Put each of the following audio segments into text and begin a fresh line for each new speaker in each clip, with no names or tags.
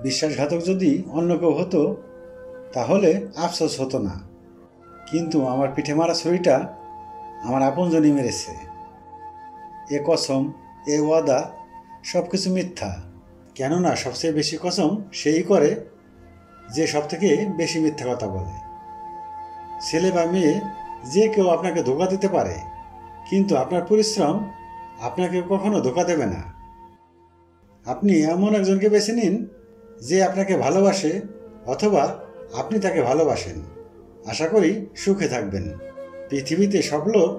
বিশ্বাসঘাতক যদি অন্য কেউ হতো তাহলে আফসোস হতো না, কিন্তু আমার পিঠে মারা ছুরিটা আমার আপনজনই মেরেছে। এ কসম, এ ওয়াদা সব কিছু মিথ্যা। কেননা সবচেয়ে বেশি কসম সেই করে যে সব থেকে বেশি মিথ্যা কথা বলে। ছেলে বা মেয়ে যে কেউ আপনাকে ধোঁকা দিতে পারে, কিন্তু আপনার পরিশ্রম আপনাকে কখনো ধোঁকা দেবে না। আপনি এমন একজনকে বেছে নিন যে আপনাকে ভালোবাসে, অথবা আপনি তাকে ভালোবাসেন। আশা করি সুখে থাকবেন। পৃথিবীতে সব লোক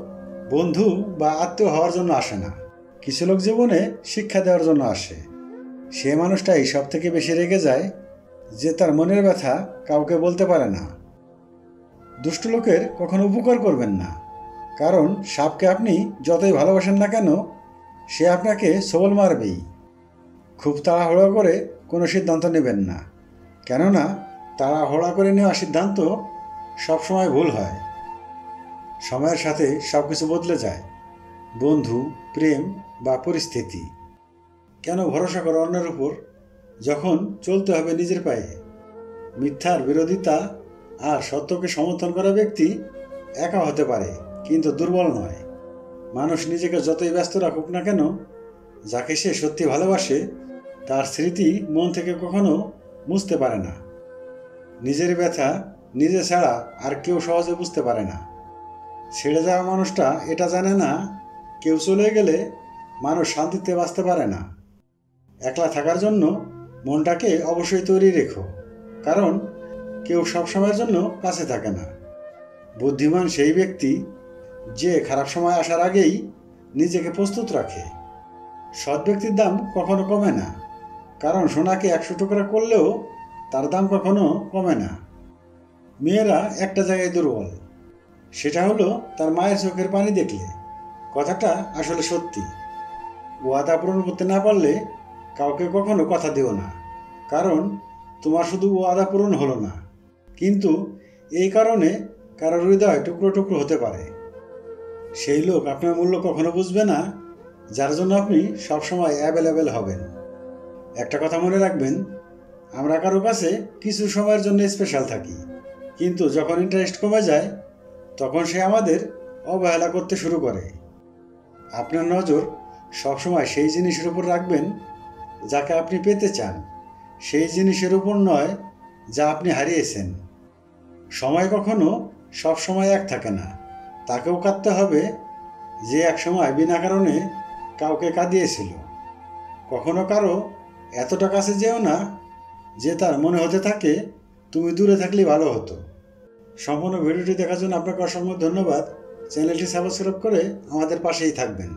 বন্ধু বা আত্মীয় হওয়ার জন্য আসে না, কিছু লোক জীবনে শিক্ষা দেওয়ার জন্য আসে। সে মানুষটাই সব থেকে বেশি রেগে যায় যে তার মনের ব্যথা কাউকে বলতে পারে না। দুষ্ট লোকের কখনো উপকার করবেন না, কারণ সাপকে আপনি যতই ভালোবাসেন না কেন সে আপনাকে সবল মারবেই। খুব তাড়াহুড়ো করে কোনো সিদ্ধান্ত নেবেন না, কেননা তাড়াহুড়া করে নেওয়া সিদ্ধান্ত সবসময় ভুল হয়। সময়ের সাথে সব কিছু বদলে যায়, বন্ধু, প্রেম বা পরিস্থিতি। কেন ভরসা করো অন্যের উপর যখন চলতে হবে নিজের পায়ে? মিথ্যার বিরোধিতা আর সত্যকে সমর্থন করা ব্যক্তি একা হতে পারে, কিন্তু দুর্বল নয়। মানুষ নিজেকে যতই ব্যস্ত রাখুক না কেন, যাকে সে সত্যি ভালোবাসে তার স্মৃতি মন থেকে কখনো মুছতে পারে না। নিজের ব্যথা নিজে ছাড়া আর কেউ সহজে বুঝতে পারে না। ছেড়ে যাওয়া মানুষটা এটা জানে না, কেউ চলে গেলে মানুষ শান্তিতে বাঁচতে পারে না। একলা থাকার জন্য মনটাকে অবশ্যই তৈরি রেখো, কারণ কেউ সবসময়ের জন্য কাছে থাকে না। বুদ্ধিমান সেই ব্যক্তি যে খারাপ সময় আসার আগেই নিজেকে প্রস্তুত রাখে। সৎ ব্যক্তির দাম কখনো কমে না, কারণ সোনাকে 100 টুকরা করলেও তার দাম কখনো কমে না। মেয়েরা একটা জায়গায় দুর্বল, সেটা হলো তার মায়ের চোখের পানি দেখলে। কথাটা আসলে সত্যি। ওয়াদা পূরণ করতে না পারলে কাউকে কখনো কথা দিও না, কারণ তোমার শুধু ওয়াদা পূরণ হলো না, কিন্তু এই কারণে কারোর হৃদয় টুকরো টুকরো হতে পারে। সেই লোক আপনার মূল্য কখনো বুঝবে না যার জন্য আপনি সবসময় অ্যাভেলেবেল হবেন। একটা কথা মনে রাখবেন, আমরা কারো কাছে কিছু সময়ের জন্য স্পেশাল থাকি, কিন্তু যখন ইন্টারেস্ট কমে যায় তখন সে আমাদের অবহেলা করতে শুরু করে। আপনার নজর সবসময় সেই জিনিসের উপর রাখবেন যাকে আপনি পেতে চান, সেই জিনিসের উপর নয় যা আপনি হারিয়েছেন। সময় কখনো সব সময় এক থাকে না, তাকেও কাঁদতে হবে যে একসময় বিনা কারণে কাউকে কাঁদিয়েছিল। কখনো কারো এতটা কাছে যেও না যে তার মনে হতে থাকে তুমি দূরে থাকলেই ভালো হতো। সম্পূর্ণ ভিডিওটি দেখার জন্য আপনাকে অসংখ্য ধন্যবাদ। চ্যানেলটি সাবস্ক্রাইব করে আমাদের পাশেই থাকবেন।